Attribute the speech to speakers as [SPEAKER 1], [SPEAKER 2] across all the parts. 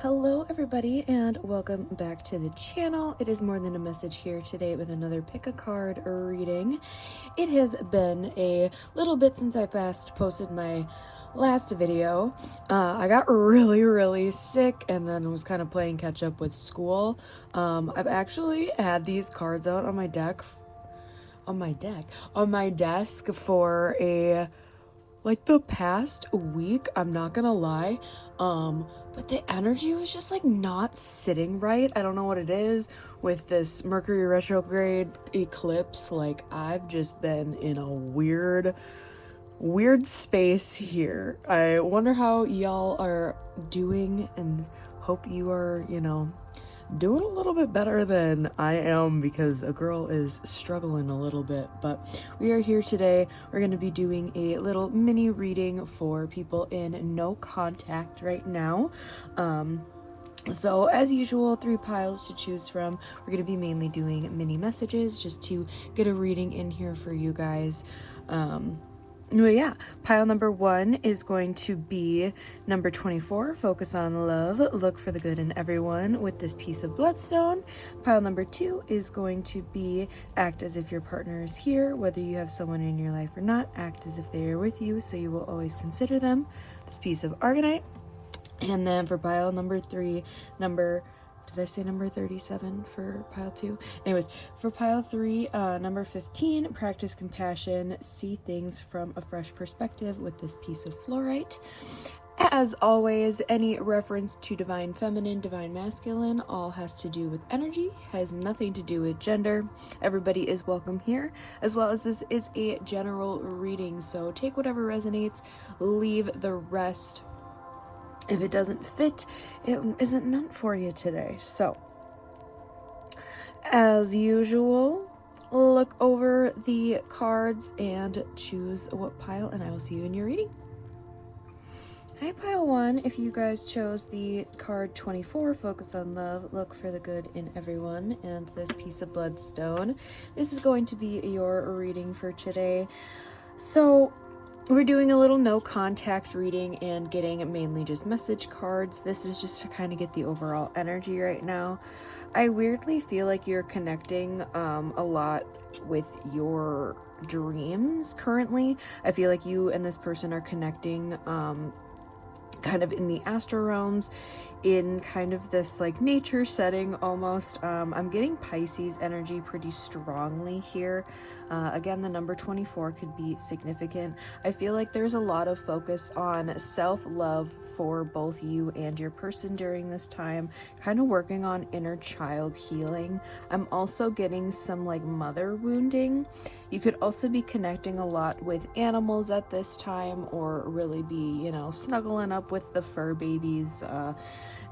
[SPEAKER 1] Hello everybody and welcome back to the channel. It is More Than a Message here today with another pick a card reading. It has been a little bit since I posted my last video. I got really sick and then was kind of playing catch up with school. I've actually had these cards out on my desk for the past week. I'm not gonna lie, but the energy was just like not sitting right. I don't know what it is with this Mercury retrograde eclipse. Like, I've just been in a weird space here. I wonder how y'all are doing and hope you are, doing a little bit better than I am, because a girl is struggling a little bit. But we are here today. We're going to be doing a little mini reading for people in no contact right now. So as usual, 3 piles to choose from. We're going to be mainly doing mini messages just to get a reading in here for you guys. But yeah, pile number 1 is going to be number 24, focus on love, look for the good in everyone, with this piece of bloodstone. Pile number 2 is going to be act as if your partner is here, whether you have someone in your life or not, act as if they are with you, so you will always consider them. This piece of argonite. And then for pile number 3, did I say number 37 for pile 2? Anyways, for pile 3, number 15, practice compassion, see things from a fresh perspective, with this piece of fluorite. As always, any reference to divine feminine, divine masculine, all has to do with energy, has nothing to do with gender. Everybody is welcome here, as well as this is a general reading, so take whatever resonates, leave the rest. If it doesn't fit, it isn't meant for you today. So, as usual, look over the cards and choose what pile, and I will see you in your reading. Hi, pile 1. If you guys chose the card 24, focus on love, look for the good in everyone, and this piece of bloodstone, this is going to be your reading for today. So, we're doing a little no contact reading and getting mainly just message cards. This is just to kind of get the overall energy right now. I weirdly feel like you're connecting a lot with your dreams currently. I feel like you and this person are connecting kind of in the astral realms, in kind of this like nature setting almost. I'm getting Pisces energy pretty strongly here. Again, the number 24 could be significant. I feel like there's a lot of focus on self-love for both you and your person during this time, kind of working on inner child healing. I'm also getting some like mother wounding. You could also be connecting a lot with animals at this time, or really be, snuggling up with the fur babies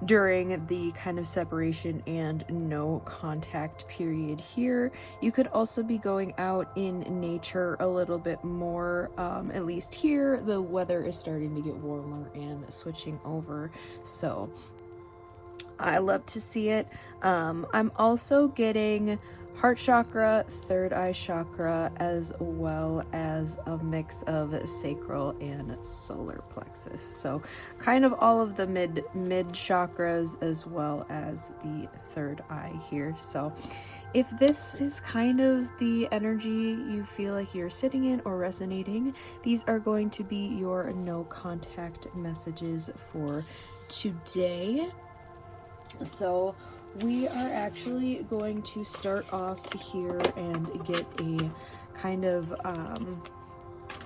[SPEAKER 1] during the kind of separation and no contact period here. You could also be going out in nature a little bit more. At least here, the weather is starting to get warmer and switching over, so I love to see it. I'm also getting heart chakra, third eye chakra, as well as a mix of sacral and solar plexus. So kind of all of the mid chakras, as well as the third eye here. So if this is kind of the energy you feel like you're sitting in or resonating, these are going to be your no contact messages for today. So we are actually going to start off here and get a kind of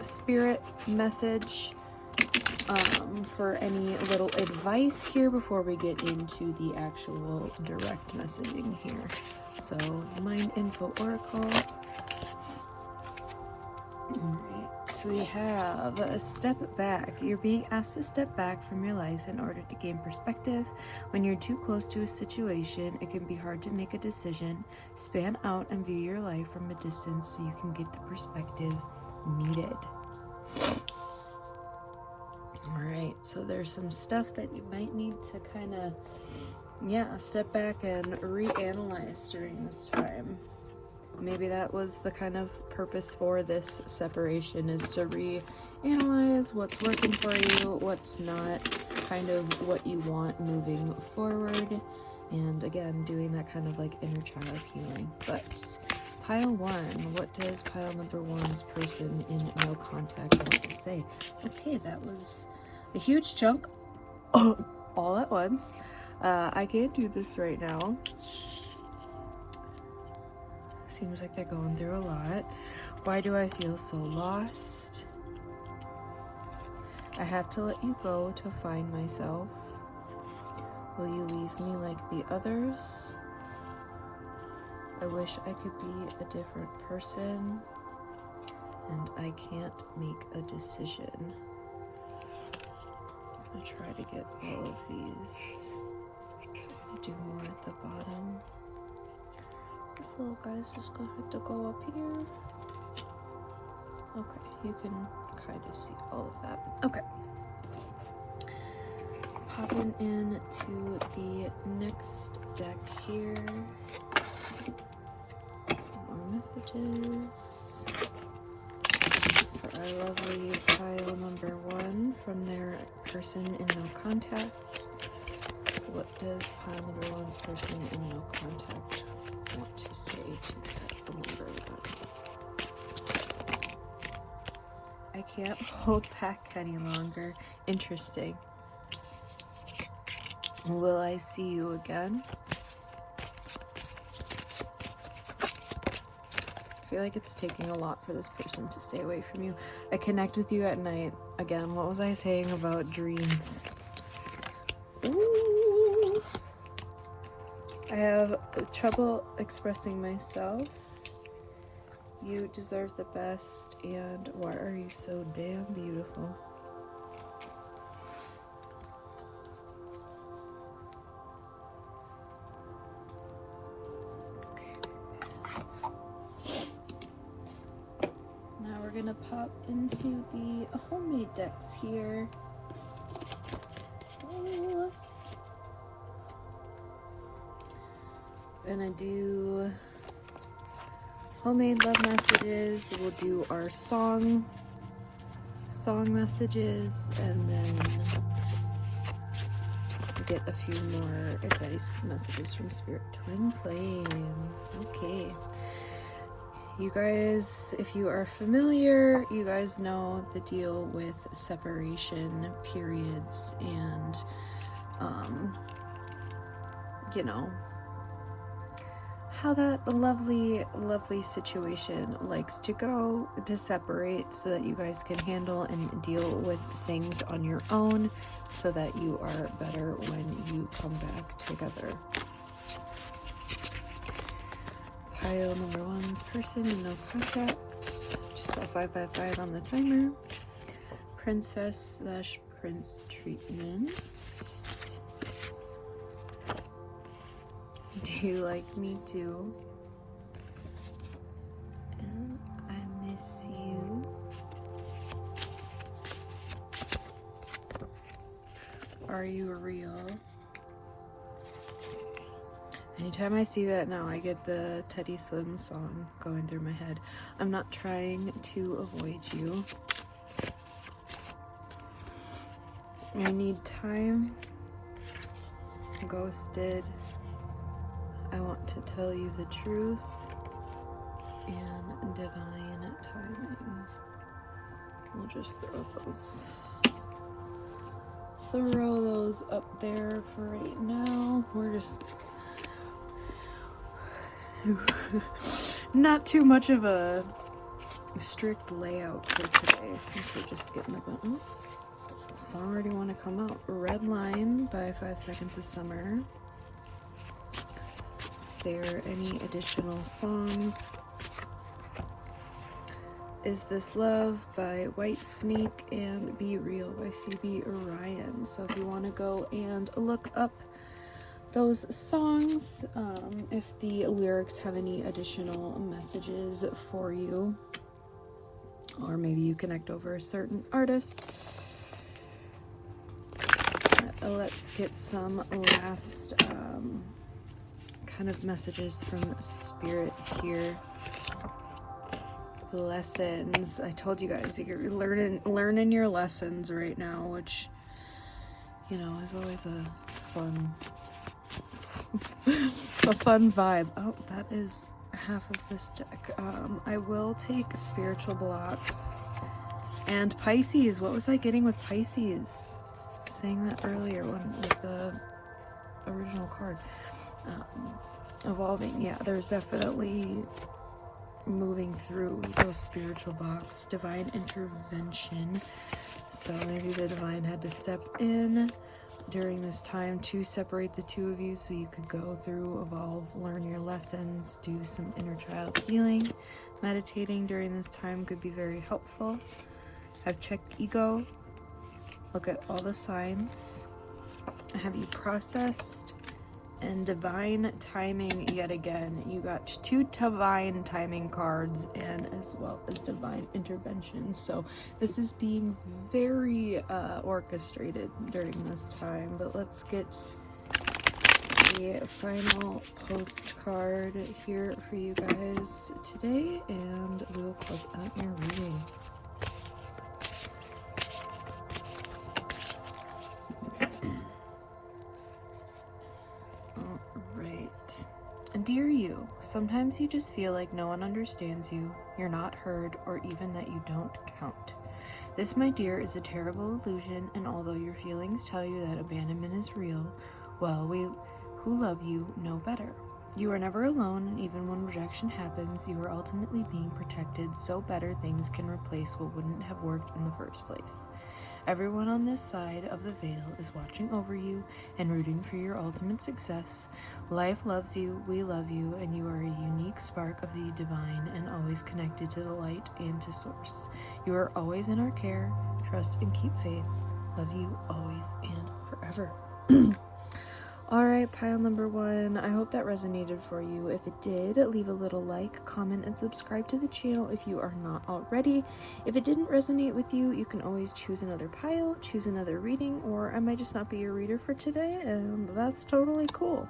[SPEAKER 1] spirit message for any little advice here before we get into the actual direct messaging here. So, Mind Info Oracle. Alright, so we have a step back. You're being asked to step back from your life in order to gain perspective. When you're too close to a situation, it can be hard to make a decision. Span out and view your life from a distance so you can get the perspective needed. Alright, so there's some stuff that you might need to kind of, step back and reanalyze during this time. maybe that was the kind of purpose for this separation, is to reanalyze what's working for you, what's not, kind of what you want moving forward, and again, doing that kind of like inner child healing. But pile 1, what does pile number 1's person in no contact want to say? Okay, that was a huge chunk all at once. I can't do this right now. Seems like they're going through a lot. Why do I feel so lost? I have to let you go to find myself. Will you leave me like the others? I wish I could be a different person, and I can't make a decision. I'm gonna try to get all of these. So I'm gonna do more at the bottom. This little guy's just gonna have to go up here. Okay, you can kind of see all of that. Okay. Popping into the next deck here. More messages for our lovely pile number 1 from their person in no contact. What does pile number 1's person in no contact want to say to that number 1? I can't hold back any longer. Interesting. Will I see you again? I feel like it's taking a lot for this person to stay away from you. I connect with you at night. Again, what was I saying about dreams? Ooh. I have trouble expressing myself. You deserve the best, and why are you so damn beautiful? We're gonna pop into the homemade decks here. Oh. Gonna do homemade love messages. We'll do our song messages, and then get a few more advice messages from Spirit Twin Flame. Okay. You guys, if you are familiar, you guys know the deal with separation periods and, you know, how that lovely, lovely situation likes to go to separate so that you guys can handle and deal with things on your own so that you are better when you come back together. Pile number 1's person in no contact. Just a 555 on the timer. Princess/prince treatment. Do you like me too? And I miss you. Are you real? Anytime I see that now, I get the Teddy Swim song going through my head. I'm not trying to avoid you. I need time. Ghosted. I want to tell you the truth. And divine timing. We'll just throw those up there for right now. We're just not too much of a strict layout for today since we're just getting a bit. Oh, song already want to come out. Red Line by 5 Seconds of Summer. Is there any additional songs? Is This Love by White Snake and Be Real by Phoebe Orion. So if you want to go and look up those songs, if the lyrics have any additional messages for you, or maybe you connect over a certain artist. Let's get some last kind of messages from Spirit here. Lessons. I told you guys you're learning your lessons right now, which, you know, is always a fun a fun vibe. Oh, that is half of this deck. I will take spiritual blocks and Pisces. What was I getting with Pisces? I was saying that earlier with the original card. Evolving. Yeah, there's definitely moving through those spiritual blocks. Divine intervention. So maybe the divine had to step in during this time to separate the two of you so you could go through, evolve, learn your lessons, do some inner child healing. Meditating during this time could be very helpful. I've checked ego. Look at all the signs. Have you processed? And divine timing yet again. You got 2 divine timing cards and as well as divine intervention. So this is being very orchestrated during this time. But let's get the final postcard here for you guys today, and we'll close out your reading. Dear you, sometimes you just feel like no one understands you, you're not heard, or even that you don't count. This, my dear, is a terrible illusion, and although your feelings tell you that abandonment is real, well, we who love you know better. You are never alone, and even when rejection happens, you are ultimately being protected so better things can replace what wouldn't have worked in the first place. Everyone on this side of the veil is watching over you and rooting for your ultimate success. Life loves you, we love you, and you are a unique spark of the divine and always connected to the light and to source. You are always in our care. Trust and keep faith. Love you always and forever. Alright, pile number 1, I hope that resonated for you. If it did, leave a little like, comment, and subscribe to the channel if you are not already. If it didn't resonate with you, you can always choose another pile, choose another reading, or I might just not be your reader for today, and that's totally cool.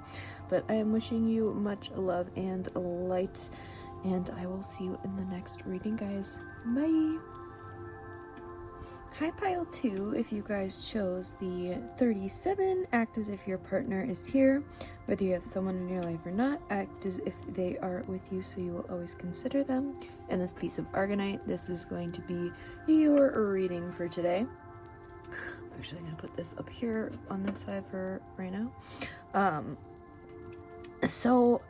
[SPEAKER 1] But I am wishing you much love and light, and I will see you in the next reading, guys. Bye! Hi pile 2, if you guys chose the 37, act as if your partner is here. Whether you have someone in your life or not, act as if they are with you so you will always consider them. And this piece of Argonite, this is going to be your reading for today. I'm actually going to put this up here on this side for right now. So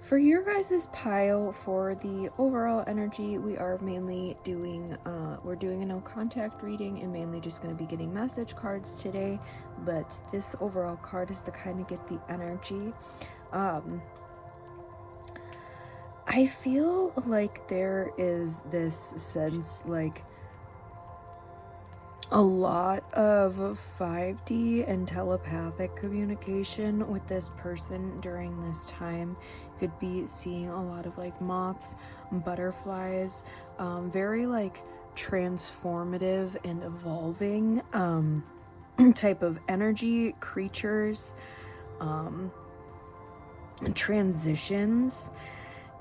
[SPEAKER 1] for your guys' pile, for the overall energy, we are mainly doing, we're doing a no contact reading and mainly just going to be getting message cards today, but this overall card is to kind of get the energy. I feel like there is this sense, like, a lot of 5D and telepathic communication with this person during this time. You could be seeing a lot of like moths, butterflies, very like transformative and evolving type of energy, creatures, transitions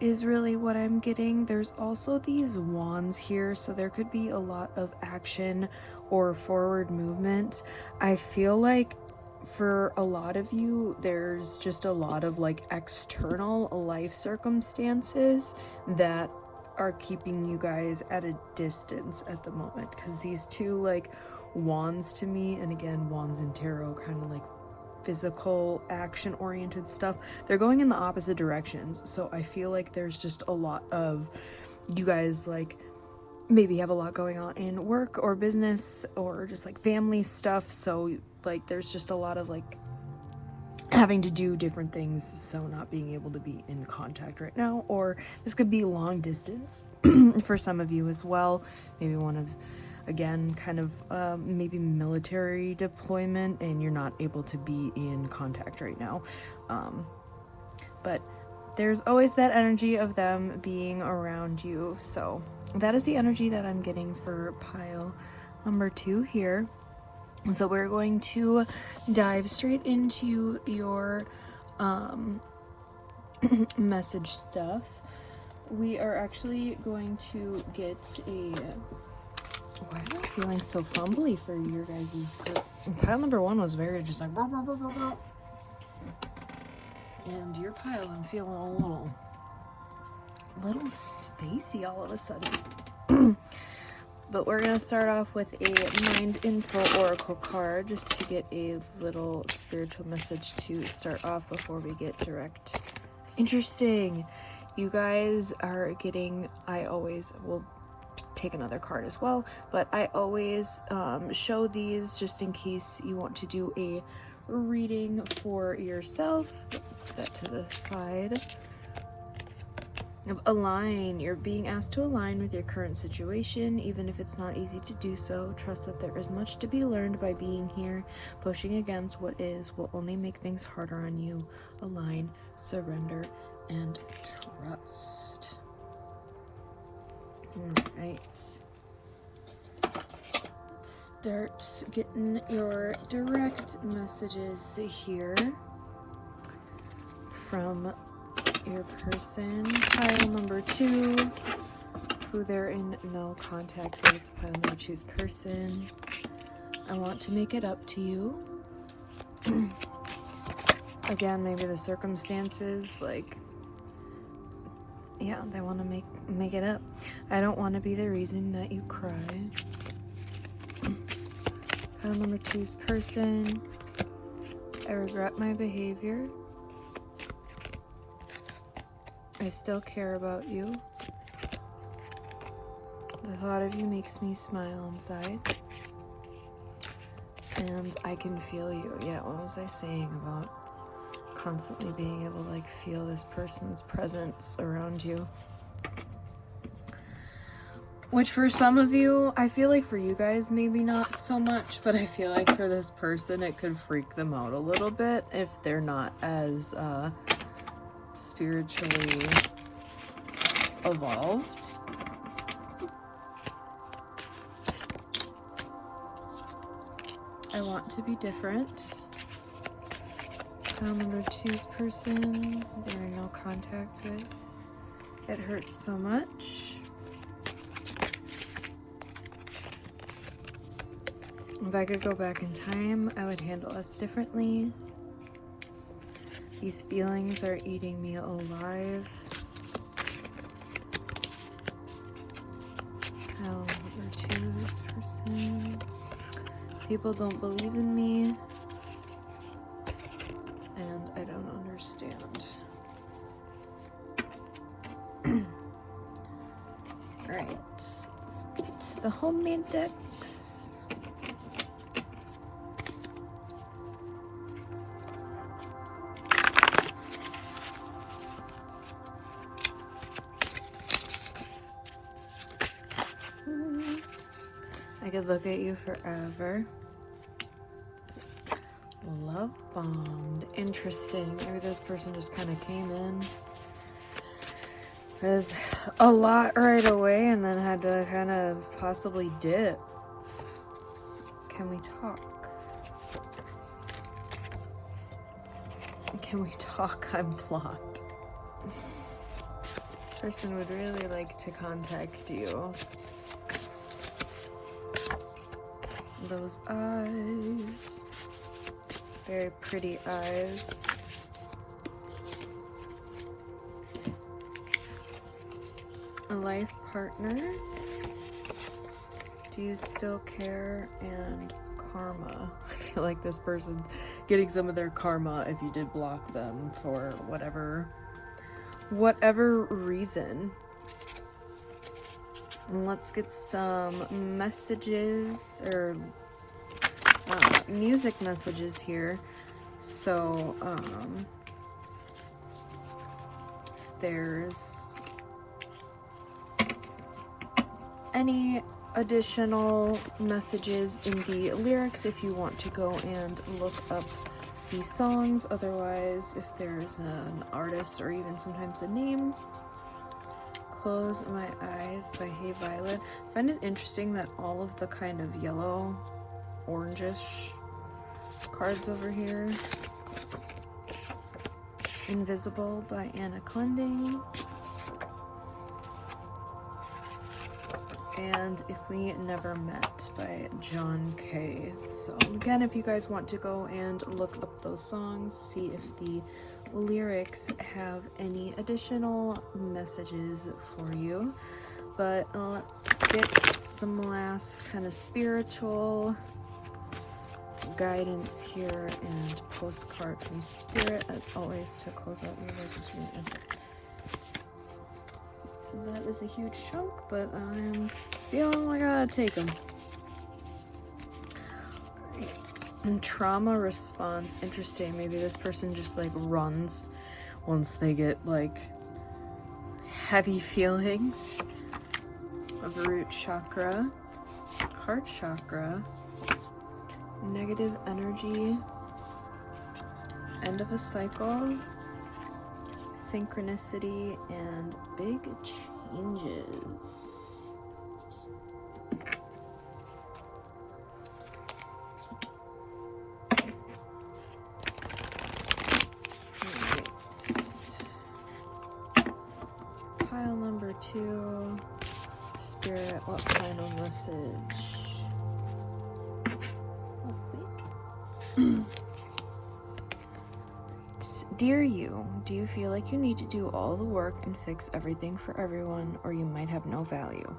[SPEAKER 1] is really what I'm getting. There's also these wands here, so there could be a lot of action or forward movement. I feel like for a lot of you, there's just a lot of like external life circumstances that are keeping you guys at a distance at the moment, because these two like wands to me, and again, wands and tarot, kind of like physical action oriented stuff, they're going in the opposite directions. So I feel like there's just a lot of you guys like maybe have a lot going on in work or business or just like family stuff, so like there's just a lot of like having to do different things, so not being able to be in contact right now. Or this could be long distance for some of you as well, maybe one of, again, kind of maybe military deployment and you're not able to be in contact right now, but there's always that energy of them being around you. So that is the energy that I'm getting for pile number 2 here. So we're going to dive straight into your message stuff. we are actually going to get a... Why am I feeling so fumbly for your guys' group? Pile number 1 was very just like... And your pile, I'm feeling a little spacey all of a sudden. But we're going to start off with a Mind Info Oracle card just to get a little spiritual message to start off before we get direct. Interesting. You guys are getting, I always will take another card as well, but I always show these just in case you want to do a reading for yourself. Put that to the side. Align. You're being asked to align with your current situation, even if it's not easy to do so. Trust that there is much to be learned by being here. Pushing against what is will only make things harder on you. Align, surrender, and trust. Alright. Let's start getting your direct messages here from your person. Pile number 2, who they're in no contact with. Pile number 2's person. I want to make it up to you. Again, maybe the circumstances, like, yeah, they want to make it up. I don't want to be the reason that you cry. Pile number 2's person. I regret my behavior. I still care about you. The thought of you makes me smile inside. And I can feel you. Yeah, what was I saying about constantly being able to like feel this person's presence around you? Which for some of you, I feel like for you guys maybe not so much, but I feel like for this person it could freak them out a little bit if they're not as spiritually evolved. I want to be different. Pile number 2's person, they're in no contact with. It hurts so much. If I could go back in time, I would handle us differently. These feelings are eating me alive. Pile number 2's person. People don't believe in me. And I don't understand. Alright, let's get to the homemade decks. I could look at you forever. Love bombed. Interesting. Maybe this person just kind of came in. There's a lot right away and then had to kind of possibly dip. Can we talk? Can we talk? I'm blocked. This person would really like to contact you. Those eyes. Very pretty eyes. A life partner. Do you still care? And karma. I feel like this person's getting some of their karma if you did block them for whatever reason. And let's get some messages or music messages here. So if there's any additional messages in the lyrics, if you want to go and look up the songs. Otherwise, if there's an artist or even sometimes a name. Close My Eyes by Hey Violet. I find it interesting that all of the kind of yellow, orangish cards over here. Invisible by Anna Clending. and If We Never Met by John Kay. So again, if you guys want to go and look up those songs, see if the lyrics have any additional messages for you. But let's get some last kind of spiritual guidance here and postcard from Spirit, as always, to close out your guys' reading. That is a huge chunk, but I'm feeling like I gotta take them. Right. And trauma response. Interesting. Maybe this person just like runs once they get like heavy feelings. Of root chakra, heart chakra, negative energy, end of a cycle, synchronicity, and big changes. Right. Pile number 2. Spirit, what final message? That was quick. Dear you, do you feel like you need to do all the work and fix everything for everyone, or you might have no value?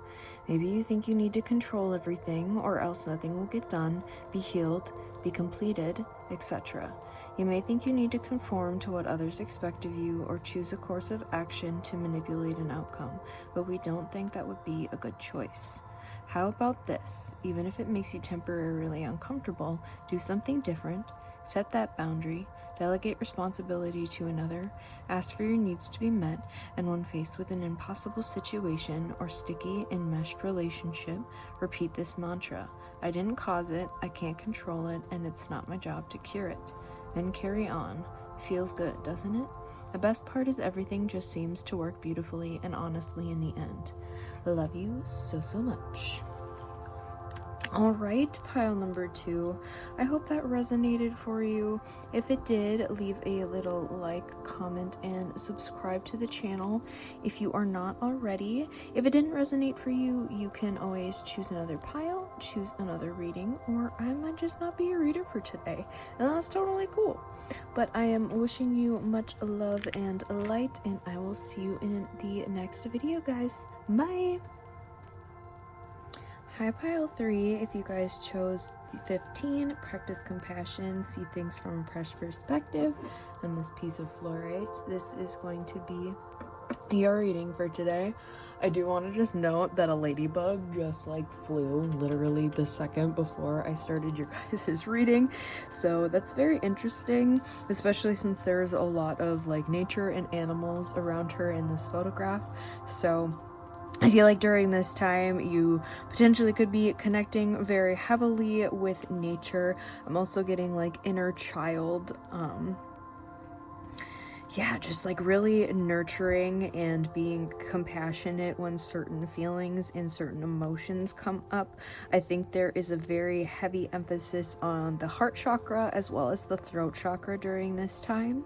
[SPEAKER 1] Maybe you think you need to control everything, or else nothing will get done, be healed, be completed, etc. You may think you need to conform to what others expect of you, or choose a course of action to manipulate an outcome, but we don't think that would be a good choice. How about this? Even if it makes you temporarily uncomfortable, do something different, set that boundary, delegate responsibility to another, ask for your needs to be met, and when faced with an impossible situation or sticky, enmeshed relationship, repeat this mantra: I didn't cause it, I can't control it, and it's not my job to cure it. Then carry on. Feels good, doesn't it? The best part is everything just seems to work beautifully and honestly in the end. Love you so, so much. Alright, pile number 2. I hope that resonated for you. If it did, leave a little like, comment, and subscribe to the channel if you are not already. If it didn't resonate for you, you can always choose another pile, choose another reading, or I might just not be a reader for today, and that's totally cool. But I am wishing you much love and light, and I will see you in the next video, guys. Bye! Hi, pile 3. If you guys chose 15, practice compassion, see things from a fresh perspective, and this piece of fluorite, this is going to be your reading for today. I do want to just note that a ladybug just like flew literally the second before I started your guys' reading, so that's very interesting, especially since there's a lot of like nature and animals around her in this photograph. So I feel like during this time you potentially could be connecting very heavily with nature. I'm also getting like inner child, just like really nurturing and being compassionate when certain feelings and certain emotions come up. I think there is a very heavy emphasis on the heart chakra as well as the throat chakra during this time.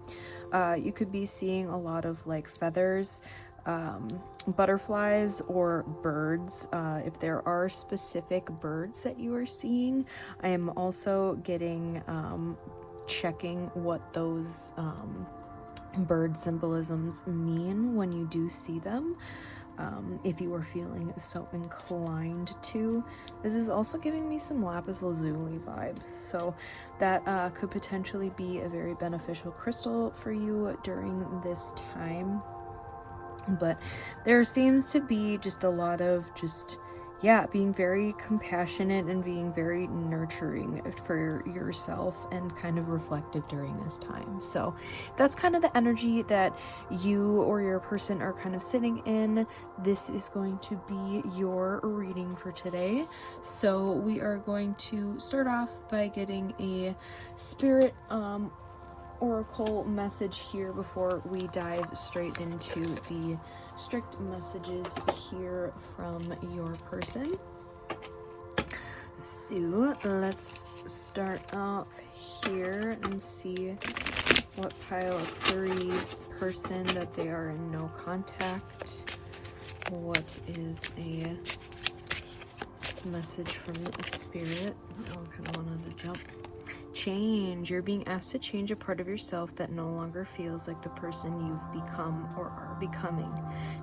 [SPEAKER 1] You could be seeing a lot of like feathers, butterflies, or birds. If there are specific birds that you are seeing, I am also getting checking what those bird symbolisms mean when you do see them, if you are feeling so inclined to. This is also giving me some lapis lazuli vibes, so that could potentially be a very beneficial crystal for you during this time. But there seems to be just a lot of being very compassionate and being very nurturing for yourself and kind of reflective during this time. So that's kind of the energy that you or your person are kind of sitting in. This is going to be your reading for today. So we are going to start off by getting a spirit oracle message here before we dive straight into the strict messages here from your person. So let's start off here and see what pile of 3's person that they are in no contact. What is a message from the spirit. I kind of wanted to jump. Change. You're being asked to change a part of yourself that no longer feels like the person you've become or are becoming.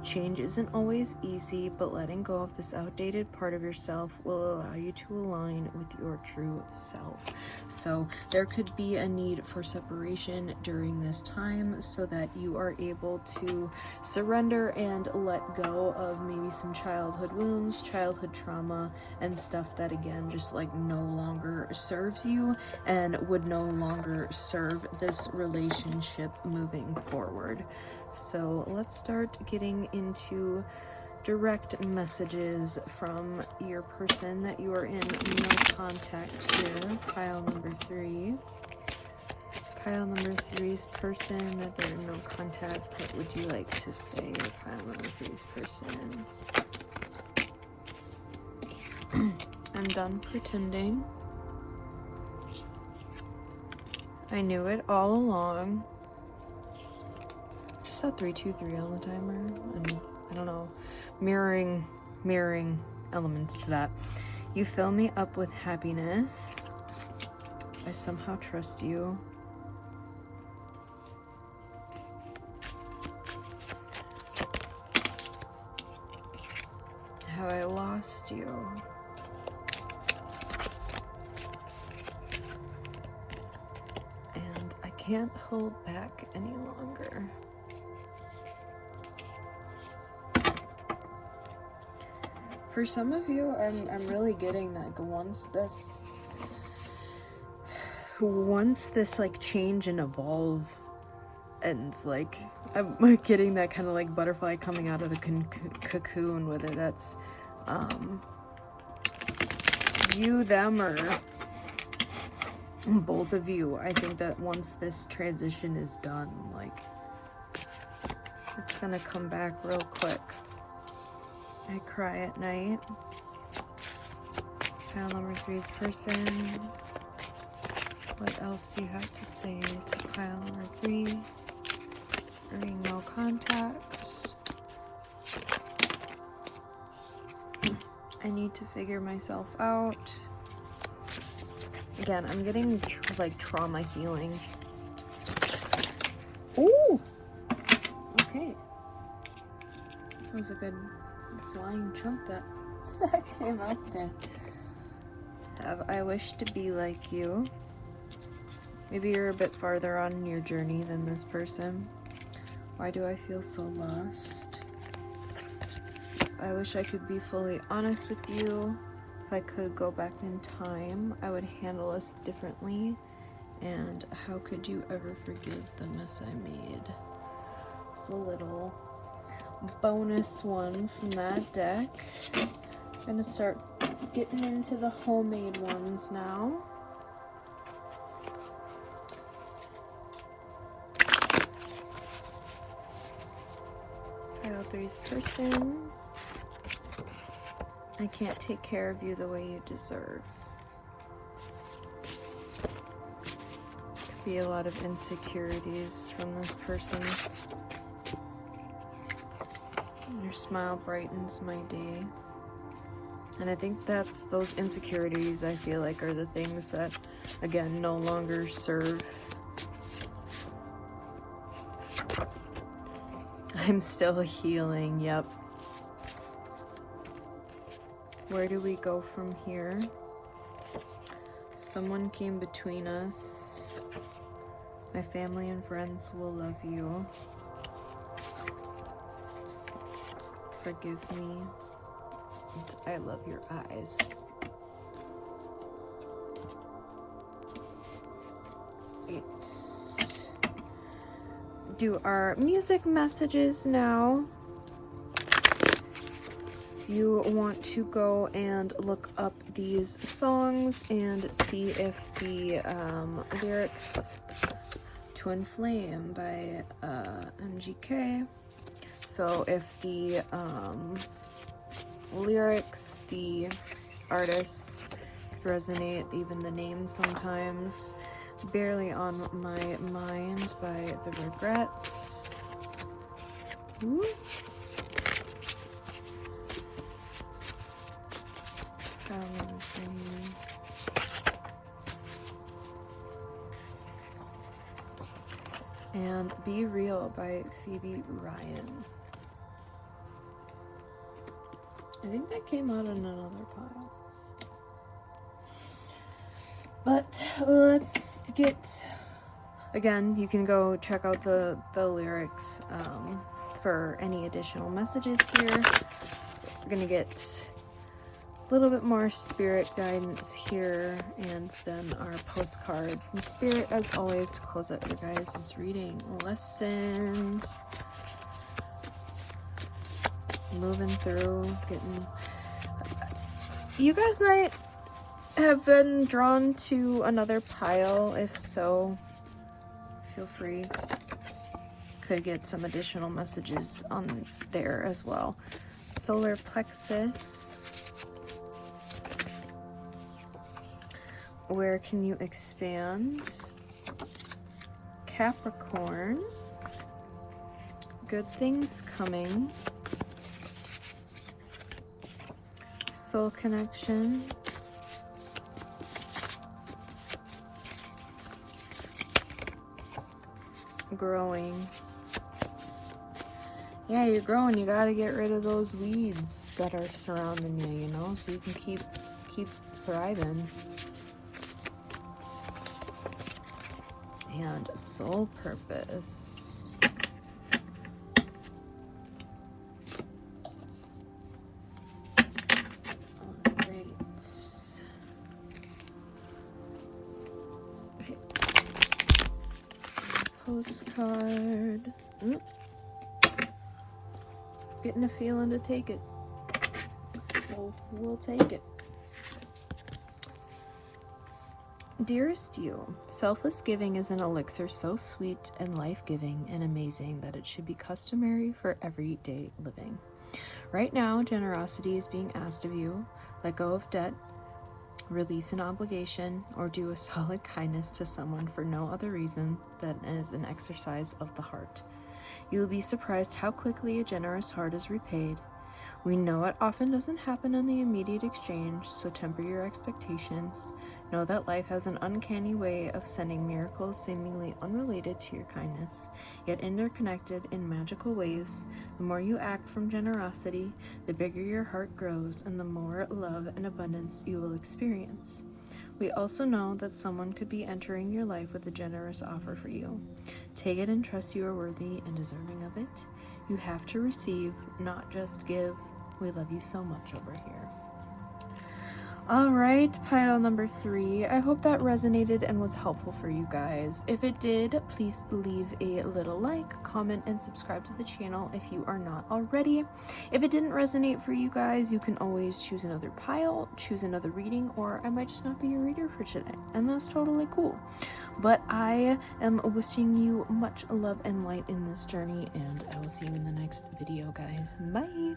[SPEAKER 1] Change isn't always easy, but letting go of this outdated part of yourself will allow you to align with your true self. So there could be a need for separation during this time so that you are able to surrender and let go of maybe some childhood wounds, childhood trauma, and stuff that again just like no longer serves you and would no longer serve this relationship moving forward. So let's start getting into direct messages from your person that you are in no contact here. Pile number 3. Pile number 3's person that they're in no contact. What would you like to say, pile number 3's person? I'm done pretending. I knew it all along. Just saw 323 on the timer, and I don't know, mirroring elements to that. You fill me up with happiness. I somehow trust you. Have I lost you? And I can't hold back any longer. For some of you, I'm really getting that once this like change and evolve ends, like I'm getting that kind of like butterfly coming out of the cocoon, whether that's you, them, or both of you. I think that once this transition is done, like it's gonna come back real quick. I cry at night. Pile number 3's person. What else do you have to say to pile number 3? Earning no contacts. I need to figure myself out. Again, I'm getting like trauma healing. Ooh! Okay. That was a good flying chunk that came out there. Have I wish to be like you? Maybe you're a bit farther on in your journey than this person. Why do I feel so lost? I wish I could be fully honest with you. If I could go back in time, I would handle us differently. And how could you ever forgive the mess I made? It's a little bonus one from that deck. I'm gonna start getting into the homemade ones now. Pile 3's person. I can't take care of you the way you deserve. Could be a lot of insecurities from this person. Your smile brightens my day. And I think that's those insecurities, I feel like, are the things that, again, no longer serve. I'm still healing, yep. Where do we go from here? Someone came between us. My family and friends will love you. Forgive me. And I love your eyes. Let's do our music messages now. If you want to go and look up these songs and see if the lyrics, Twin Flame by MGK. So if the lyrics, the artist resonate, even the name sometimes. Barely on My Mind by The Regrets. Ooh. Pile number 3. And Be Real by Phoebe Ryan. I think that came out in another pile. But let's get... Again, you can go check out the lyrics for any additional messages here. We're going to get a little bit more spirit guidance here, and then our postcard from Spirit, as always, to close out your guys' reading. Lessons. Moving through, getting... You guys might have been drawn to another pile. If so, feel free. Could get some additional messages on there as well. Solar plexus. Where can you expand? Capricorn. Good things coming. Soul connection. Growing. Yeah, you're growing. You gotta get rid of those weeds that are surrounding you, you know, so you can keep thriving. And soul purpose. Alright. Okay. Postcard. Getting a feeling to take it, so we'll take it. Dearest you, selfless giving is an elixir so sweet and life-giving and amazing that it should be customary for everyday living. Right now, generosity is being asked of you. Let go of debt, release an obligation, or do a solid kindness to someone for no other reason than as an exercise of the heart. You will be surprised how quickly a generous heart is repaid. We know it often doesn't happen in the immediate exchange, so temper your expectations. Know that life has an uncanny way of sending miracles seemingly unrelated to your kindness, yet interconnected in magical ways. The more you act from generosity, the bigger your heart grows, and the more love and abundance you will experience. We also know that someone could be entering your life with a generous offer for you. Take it and trust you are worthy and deserving of it. You have to receive, not just give. We love you so much over here. All right, pile number 3. I hope that resonated and was helpful for you guys. If it did, please leave a little like, comment, and subscribe to the channel if you are not already. If it didn't resonate for you guys, you can always choose another pile, choose another reading, or I might just not be your reader for today, and that's totally cool. But I am wishing you much love and light in this journey, and I will see you in the next video, guys. Bye!